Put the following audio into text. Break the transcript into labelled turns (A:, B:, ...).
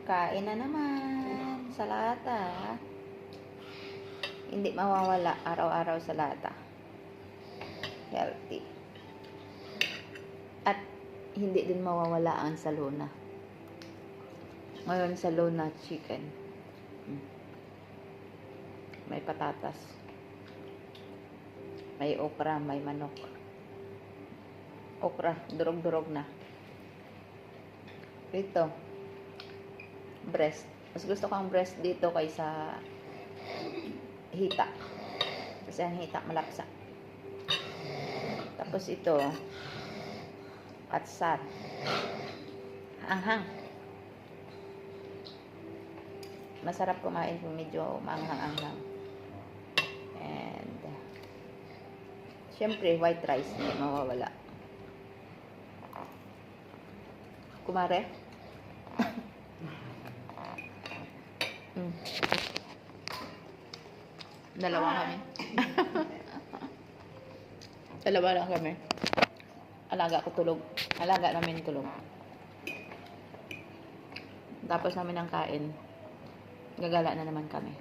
A: Kain na naman sa lata. Hindi mawawala araw-araw sa lata. Healthy. At hindi din mawawala ang saluna. Ngayon saluna chicken. May patatas. May okra, may manok. Okra, durog-durog na. Ito. Breast. Mas gusto ko ang breast dito kaysa hita. Kasi ang hita malapsa. Tapos ito, atsat. Anghang. Masarap kumain kung medyo maanghang-anghang. And, syempre, white rice. Hindi mawawala. Kumare? Dalawa kami. Dalawa lang kami. Alaga ko tulog. Alaga namin tulog. Tapos namin ang kain. Gagala na naman kami.